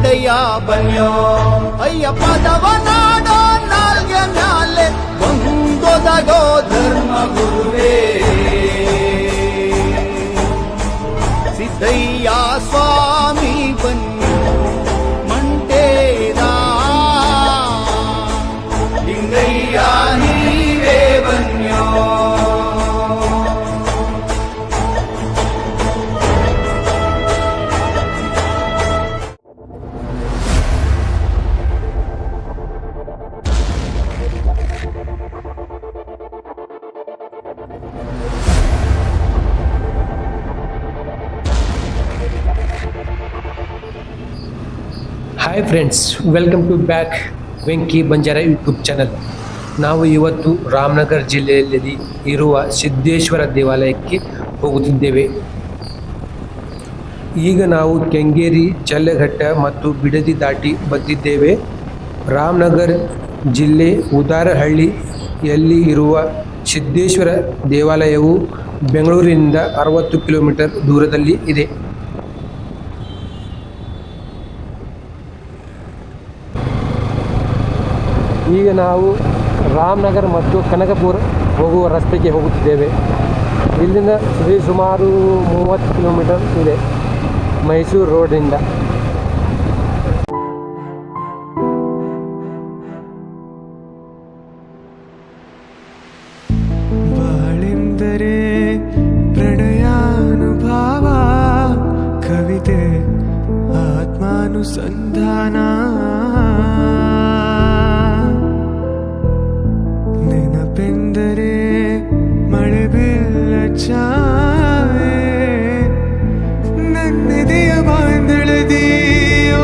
ಮಂಡೆಯ ಬನ್ಯೋ ಅಯ್ಯಪ್ಪದವ ನಾಡೋ ನಾಲ್ಗೆ ಮ್ಯಾಲೆ ಬಂದೊದಗೋ ಧರ್ಮ ಗುರುವೇ ಸಿದ್ದಯ್ಯ ಸ್ವಾಮಿ ಬನ್ಯೋ ಮಂಡೇದ ಲಿಂಗಯ್ಯ ನೀವೇ ಬನ್ಯೋ hi friends, welcome to back Venki Banjara YouTube channel. ನಾವು ಇವತ್ತು ರಾಮನಗರ ಜಿಲ್ಲೆಯಲ್ಲಿ ಇರುವ ಸಿದ್ದೇಶ್ವರ ದೇವಾಲಯಕ್ಕೆ ಹೋಗುತ್ತಿದ್ದೇವೆ. ಈಗ ನಾವು ಕೆಂಗೇರಿ, ಚಲ್ಲಘಟ್ಟ ಮತ್ತು ಬಿಡದಿ ದಾಟಿ ಬಂದಿದ್ದೇವೆ. ರಾಮನಗರ ಜಿಲ್ಲೆ ಉದಾರಹಳ್ಳಿಯಲ್ಲಿ ಇರುವ ಸಿದ್ದೇಶ್ವರ ದೇವಾಲಯವು ಬೆಂಗಳೂರಿನಿಂದ 60 ಕಿಲೋಮೀಟರ್ ದೂರದಲ್ಲಿ ಇದೆ. ಈಗ ನಾವು ರಾಮನಗರ ಮತ್ತು ಕನಕಪುರ ಹೋಗುವ ರಸ್ತೆಗೆ ಹೋಗುತ್ತಿದ್ದೇವೆ. ಇಲ್ಲಿಂದ ಸುಮಾರು 30 ಕಿಲೋಮೀಟರ್ ಇದೆ ಮೈಸೂರು ರೋಡಿಂದ. ಬಾಳೆಂದರೆ ಪ್ರಣಯಾನುಭಾವ, ಕವಿತೆ ಆತ್ಮಾನುಸಂಧಾನ, ನೆನಪೆಂದರೆ ಮಳೆ ಬೆಲ್ಲ ಛಾಯೆ, ನನ್ನೆದೆಯ ಬಾಂಧಳದಿಯೋ,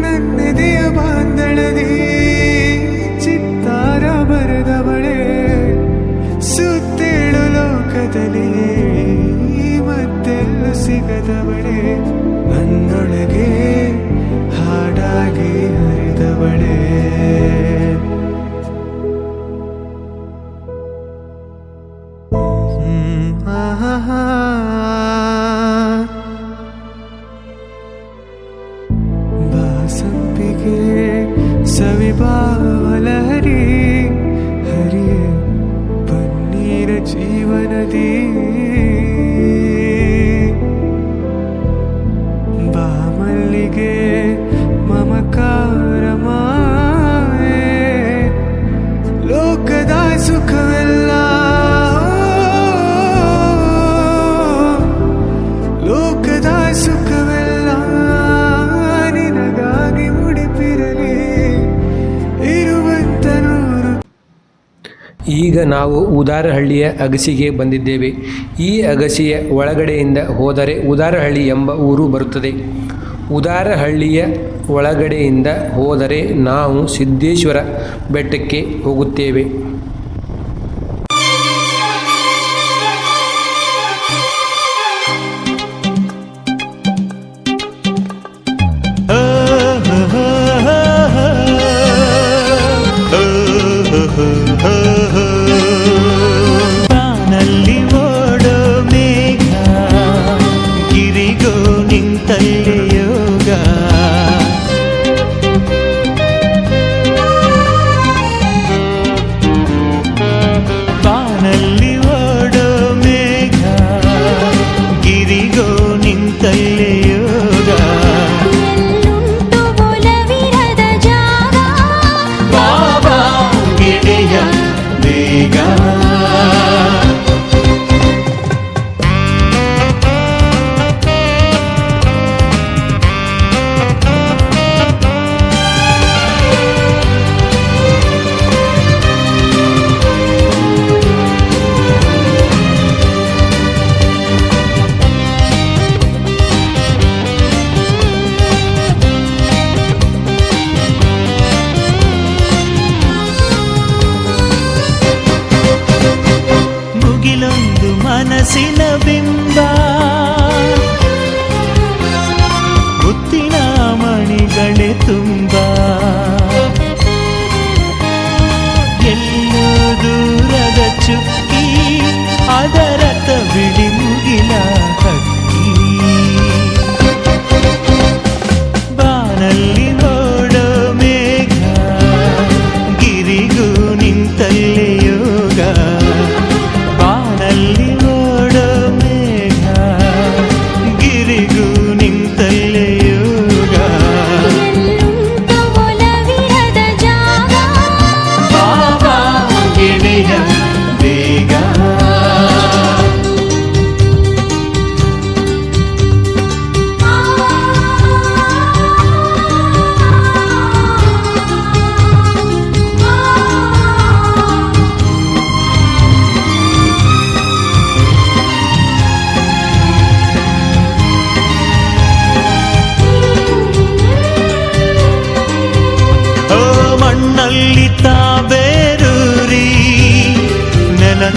ನನ್ನೆದೆಯ ಬಾಂಧಳದಿ ಚಿತ್ತಾರ ಬರೆದವಳೆ, ಸುತ್ತೇಳು ಲೋಕದಲ್ಲಿ ಮತ್ತೆಲ್ಲೂ ಸಿಗದವಳೆ, ನನ್ನೊಳಗೆ ಹಾಡಾಗಿ ಹರಿದವಳೆ. ಬಾಸಂಪಿಗೆ ಸವಿಬಾವಲಹರಿ, ಹರಿಯೇ ಪನ್ನೀರ ಜೀವನದಿ, ಬಾಮಲ್ಲಿಗೆ ಮಮಕಾರ ಮಾಯೆ, ಲೋಕದ ಸುಖವೆಲ್ಲ, ಲೋಕದ ಸುಖವೆಲ್ಲ ನಿನಗಾಗಿ ಮುಡಿಪಿರಲಿ ಇರುವಂತನೂರು. ಈಗ ನಾವು ಉದಾರಹಳ್ಳಿಯ ಅಗಸಿಗೆ ಬಂದಿದ್ದೇವೆ. ಈ ಅಗಸಿಯ ಒಳಗಡೆಯಿಂದ ಹೋದರೆ ಉದಾರಹಳ್ಳಿ ಎಂಬ ಊರು ಬರುತ್ತದೆ. ಉದಾರಹಳ್ಳಿಯ ಒಳಗಡೆಯಿಂದ ಹೋದರೆ ನಾವು ಸಿದ್ದೇಶ್ವರ ಬೆಟ್ಟಕ್ಕೆ ಹೋಗುತ್ತೇವೆ. ಬಾನಲ್ಲಿ ಓಡೋ ಮೇಘ, ಗಿರಿಗೋ ನಿಂತಲ್ಲಿ ಯೋಗ, ಬಾನಲ್ಲಿ ಓಡೋ ಮೇಘ, ಗಿರಿಗೋ ನಿಂತಲ್ಲಿ ಯೋಗ, ಬಾಬಾ ಗೆಳೆಯ ಬೇಗ.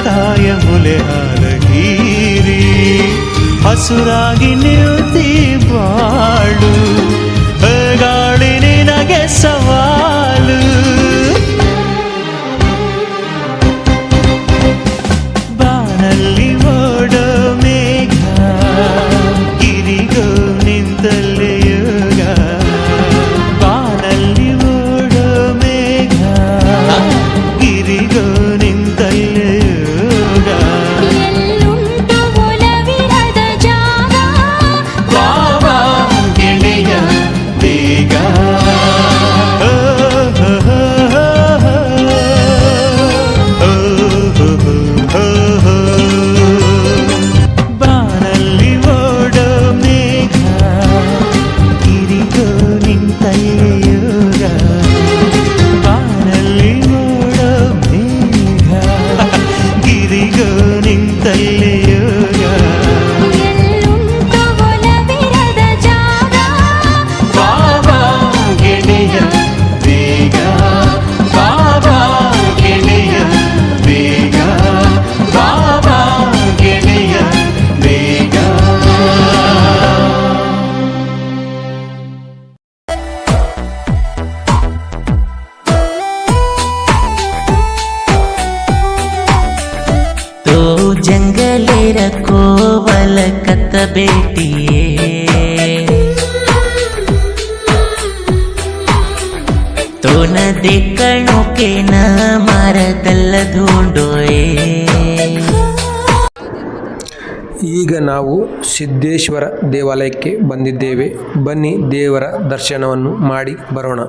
ತಾಯ ಮುಲೆ ಹಾಲ ಹೀರಿ ಹಸುರಾಗಿ ನಿಲ್ತಿ ಬಾಳು ಗಾಳಿ ನಿನಗೆ ಸವಾಲು ಬಾನಲ್ಲಿ ಓಡೋ ಮೇಘ ಗಿರಿಗೋ ನಿಂತಲ್ಲೇ ಯೋಗ ಬಾನಲ್ಲಿ ಓಡೋ ಮೇಘ ಗಿರಿಗೋ ನಿಂತಲ್ಲೇ ಯೋಗ ಎಲ್ಲುಂಟು ಒಲವಿರದ ಜಾಗ ಬಾಬಾ ಗೆಳೆಯ ಬೇಗ ಬಾನಲ್ಲಿ ಓಡೋ ಮೇಘ ಗಿರಿಗೋ ನಿಂತಲ್ಲೇ ಯೋಗ ಬಾನಲ್ಲಿ ಓಡೋ ಮೇಘ ಗಿರಿಗೋ ನಿಂತಲ್ಲೇ ಯೋಗ ಎಲ್ಲುಂಟು ಒಲವಿರದ ಜಾಗ ಬಾಬಾ ಗೆಳೆಯ ಬೇಗ ಬಾಬಾ ಗೆಳೆಯ ಬೇಗ ಬಾಬಾ ಗೆಳೆಯ ಬೇಗ तो जंगलेर कोवल कत बेटिए तो न देखणो के न मारदल ढूंढोए ಈಗ ನಾವು ಸಿದ್ದೇಶ್ವರ ದೇವಾಲಯಕ್ಕೆ ಬಂದಿದ್ದೇವೆ. ಬನ್ನಿ ದೇವರ ದರ್ಶನವನ್ನು ಮಾಡಿ ಬರೋಣ.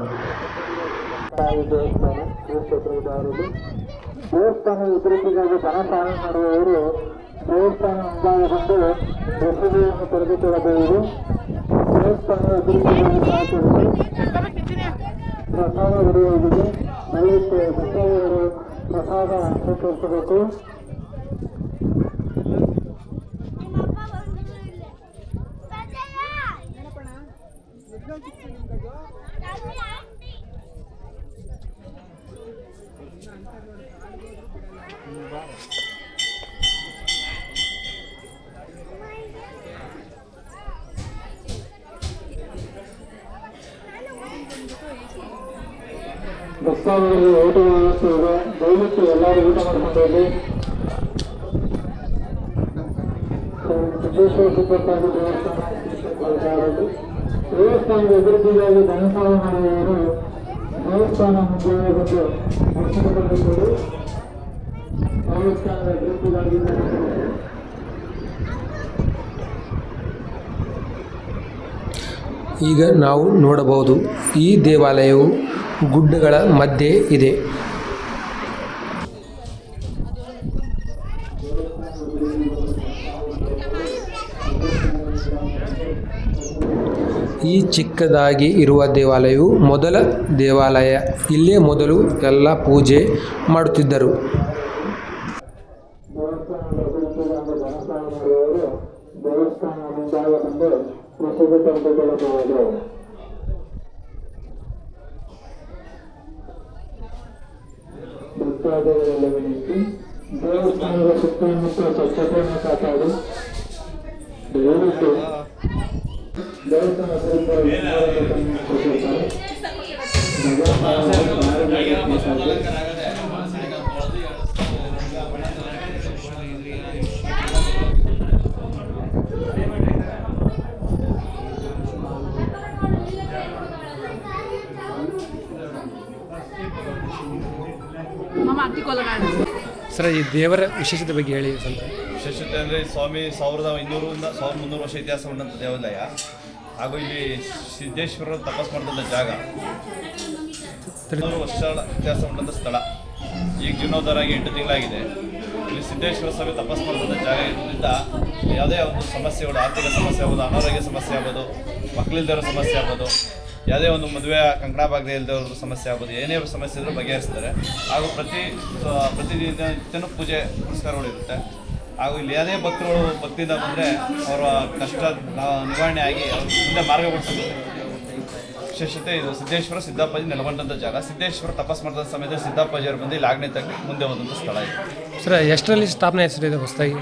ದೇವಸ್ಥಾನ ಅಭಿವೃದ್ಧಿಗಾಗಿ ಧನ ಸಹಾಯ ಮಾಡುವವರು ದೇವಸ್ಥಾನ ಮುಂಭಾಗದಿಂದ ಪ್ರಸಿದ್ಧಿಯನ್ನು ಪಡೆದುಕೊಳ್ಳಬಹುದು. ದೇವಸ್ಥಾನ ಅಭಿವೃದ್ಧಿಗಾಗಿ ಸಹಕರಿಸಿ ಪ್ರಸಾದ ಹೊಡೆಯುವುದಿದೆ. ದಯವಿಟ್ಟು ಭಕ್ತಾದಿಗಳು ಪ್ರಸಾದ ಸ್ವೀಕರಿಸಬೇಕು. ಭಕ್ತಾದಿಗಳಿಗೆ ಊಟ ವ್ಯವಸ್ಥೆ ಇದೆ. ದಯವಿಟ್ಟು ಎಲ್ಲರೂ ಊಟ ಮಾಡ್ಕೊಂಡು ಸಿದ್ದೇಶ್ವರ ಸುಬ್ಬಸಾಗಿ ದೇವಸ್ಥಾನದ ಅಭಿವೃದ್ಧಿಗಾಗಿ ಧನ ಸಹಾಯ ಮಾಡುವವರು ದೇವಸ್ಥಾನ ಮುಂಭಾಗದಿಂದ ದರ್ಶನ ಪಡೆದುಕೊಂಡು ದೇವಸ್ಥಾನದ ಅಭಿವೃದ್ಧಿಗಾಗಿ ಈಗ ನಾವು ನೋಡಬಹುದು, ಈ ದೇವಾಲಯವು ಗುಡ್ಡಗಳ ಮಧ್ಯೆ ಇದೆ. ಈ ಚಿಕ್ಕದಾಗಿ ಇರುವ ದೇವಾಲಯವು ಮೊದಲ ದೇವಾಲಯ. ಇಲ್ಲೇ ಮೊದಲು ಎಲ್ಲ ಪೂಜೆ ಮಾಡುತ್ತಿದ್ದರು. ದೇವಸ್ಥಾನ ಮುಂಭಾಗದಿಂದ ಪ್ರಸಿದ್ಧಿ ಪಡೆದುಕೊಳ್ಳಬಹುದು. ಭಕ್ತಾದಿಗಳೆಲ್ಲ ವಿನಂತಿ, ದೇವಸ್ಥಾನದ ಸುತ್ತಮುತ್ತ ಸ್ವಚ್ಛತೆಯನ್ನು ಕಾಪಾಡಿ. ದಯವಿಟ್ಟು ದೇವಸ್ಥಾನ ಸರ್, ಈ ದೇವರ ವಿಶೇಷತೆ ಬಗ್ಗೆ ಹೇಳಿ ಸ್ವಲ್ಪ. ವಿಶೇಷತೆ ಅಂದರೆ ಸ್ವಾಮಿ 1200ರಿಂದ 1300 ವರ್ಷ ಇತಿಹಾಸ ಉಳ್ಳಂಥ ದೇವಾಲಯ. ಹಾಗೂ ಇಲ್ಲಿ ಸಿದ್ದೇಶ್ವರರು ತಪಸ್ ಮಾಡಿದಂಥ ಜಾಗ, 300 ವರ್ಷಗಳ ಇತಿಹಾಸ ಉಳ್ಳಂಥ ಸ್ಥಳ. ಈಗ ಜೀರ್ಣೋದ್ಧಾರ ಆಗಿ 8 ತಿಂಗಳಾಗಿದೆ. ಇಲ್ಲಿ ಸಿದ್ದೇಶ್ವರ ಸ್ವಾಮಿ ತಪಸ್ ಮಾಡಿದಂಥ ಜಾಗ ಇರೋದ್ರಿಂದ ಯಾವುದೇ ಒಂದು ಸಮಸ್ಯೆಗಳು, ಆರ್ಥಿಕ ಸಮಸ್ಯೆ ಆಗ್ಬೋದು, ಅನಾರೋಗ್ಯ ಸಮಸ್ಯೆ ಆಗ್ಬೋದು, ಮಕ್ಕಳಿಲ್ದಿರೋ ಸಮಸ್ಯೆ ಆಗ್ಬೋದು, ಯಾವುದೇ ಒಂದು ಮದುವೆ ಕಂಕಣ ಭಾಗದೇ ಇಲ್ಲದವ್ರ ಸಮಸ್ಯೆ ಆಗ್ಬೋದು, ಏನೇ ಸಮಸ್ಯೆ ಇದ್ದರೂ ಬಗೆಹರಿಸ್ತಾರೆ. ಹಾಗೂ ಪ್ರತಿದಿನ ಪೂಜೆ ಪುರಸ್ಕಾರಗಳು ಇರುತ್ತೆ. ಹಾಗೂ ಇಲ್ಲಿ ಯಾವುದೇ ಭಕ್ತರುಗಳು ಭಕ್ತಿಯಿಂದ ಬಂದರೆ ಅವರ ಕಷ್ಟ ನಿವಾರಣೆ ಆಗಿ ಅವ್ರ ಮುಂದೆ ಮಾರ್ಗಗೊಳಿಸುತ್ತೆ. ವಿಶೇಷತೆ ಇದು ಸಿದ್ದೇಶ್ವರ ಸಿದ್ದಪ್ಪಾಜಿ ನೆಲೆಗೊಂಡಂಥ ಜಾಗ. ಸಿದ್ದೇಶ್ವರ ತಪಸ್ ಮಾಡಿದ ಸಮಯದಲ್ಲಿ ಸಿದ್ದಪ್ಪಾಜಿಯವರು ಬಂದು ಇಲ್ಲಿ ಆಜ್ಞೆ ತೆಗೆದು ಮುಂದೆ ಹೋದಂಥ ಸ್ಥಳ ಇದು. ಸರ್ ಎಷ್ಟರಲ್ಲಿ ಸ್ಥಾಪನೆ ಆಯ್ತು ಸರ್ ಇದು ಹೊಸದಾಗಿ?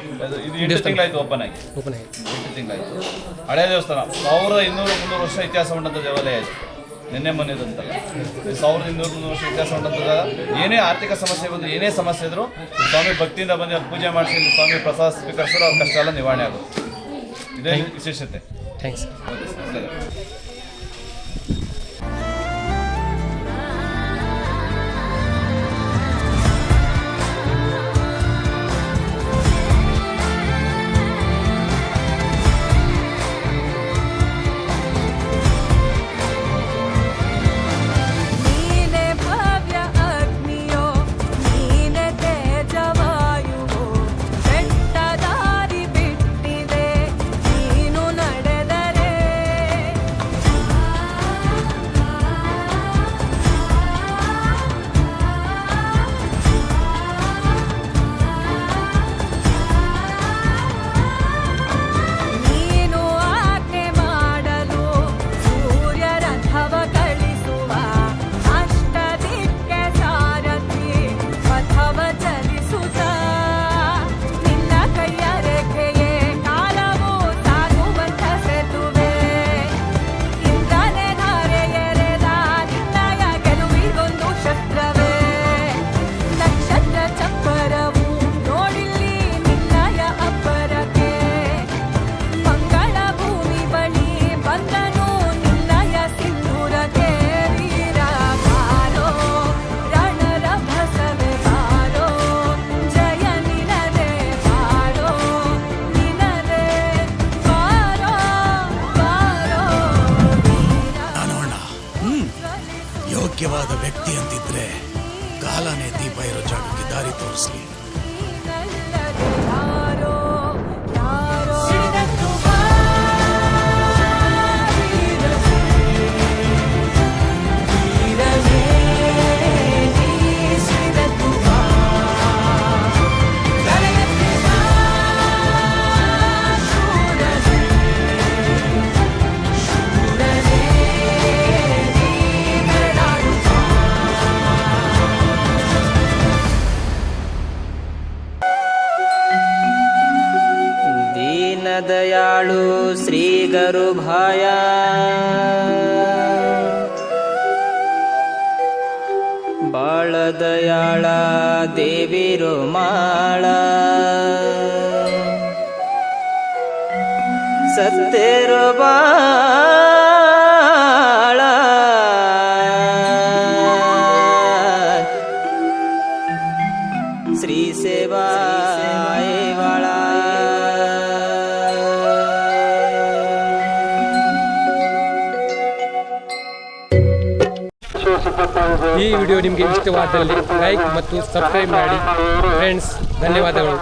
ಇದು 8 ತಿಂಗಳಾಯಿತು ಓಪನ್ ಆಗಿ. 8 ತಿಂಗಳಾಯಿತು. ಹಳೆಯ ದೇವಸ್ಥಾನ 1200-300 ವರ್ಷ ಇತಿಹಾಸ ಉಂಟಂಥ ದೇವಾಲಯ ಇದು. ನಿನ್ನೆ ಮೊನ್ನೆದಂತಲ್ಲ, 1200-300 ವರ್ಷ ಇತಿಹಾಸ ಉಂಟಂಥ ಜಾಗ. ಏನೇ ಆರ್ಥಿಕ ಸಮಸ್ಯೆ ಬಂದು ಏನೇ ಸಮಸ್ಯೆ ಇದ್ದರೂ ಸ್ವಾಮಿ ಭಕ್ತಿಯಿಂದ ಬಂದು ಅಲ್ಲಿ ಪೂಜೆ ಮಾಡಿಸಿ ಸ್ವಾಮಿ ಪ್ರಸಾದ ಸ್ವೀಕರಿಸಿದ್ರೆ ಅವ್ರ ಕಷ್ಟ ಎಲ್ಲ ನಿವಾರಣೆ ಆಗುತ್ತೆ. ಇದೇ ವಿಶೇಷತೆ. ಥ್ಯಾಂಕ್ಸ್. ನೀನೆ ಭವ್ಯ ಅಗ್ನಿಯೋ ನೀನೆ ತೇಜವಾಯುವೋ ಬೆಟ್ಟದಾರಿ ಬಿಟ್ಟಿದೆ ನೀನು ನಡೆದರೆ ನೀನು ಆಕೆ ಮಾಡಲು ಸೂರ್ಯ ರಥವ ಕಳಿಸುವ ಅಷ್ಟದಿಕ್ಕೆ ಸಾರಥಿ ಪಥವ ಚಲಿಸುತ್ತ ನಿನ್ನ ಕೈಯ ರೇಖೆಯೇ ಕಾಲವು ಸಾಗುವಂತ ಸೇತುವೆ ಇಂದ್ರನೇ ಧಾರೆ ಎರೆದ ನಿನ್ನಯ ಗೆಲುವಿಗೊಂದು ಶಸ್ತ್ರವೇ ನಕ್ಷತ್ರ ಚಪ್ಪರವು ನೋಡಿಲ್ಲಿ ನಿನ್ನಯ ಅಬ್ಬರಕ್ಕೆ ಮಂಗಳ ಭೂಮಿ ಬಳಿ ಬಂದನು ನಿನ್ನಯ ಸಿಂಧೂರಕ್ಕೆ ವೀರ ಬಾರೋ ರಣರಭಸವೇ ಬಾರೋ ಜಯ ನಿನದೆ ಬಾರೋ ನಿನದೆ ಬಾರೋ ಬಾರೋ ನಾನೋಣ ಯೋಗ್ಯವಾದ ವ್ಯಕ್ತಿ ಅಂತಿದ್ರೆ ಕಾಲನೇ ದೀಪ ಇರೋ ಜಾಗಕ್ಕೆ ದಾರಿ ತೋರಿಸ್ಲಿ. ನೀನಲ್ಲದೆ ಯಾರೋ ಯಾರೋ ದೀನದಯಾಳು ಶ್ರೀ ಗರುಭಾಯ ಬಾಳ ದಯಾಳ ದೇವಿ ರೋಮಾಳ ಸತ್ತೇರು ಬಾಳ ಶ್ರೀ ಸೇವಾ ವಾಳ ಈ ವಿಡಿಯೋ ನಿಮಗೆ ಇಷ್ಟವಾದಲ್ಲಿ ಲೈಕ್ ಮತ್ತು ಸಬ್ಸ್ಕ್ರೈಬ್ ಮಾಡಿ ಫ್ರೆಂಡ್ಸ್. ಧನ್ಯವಾದಗಳು.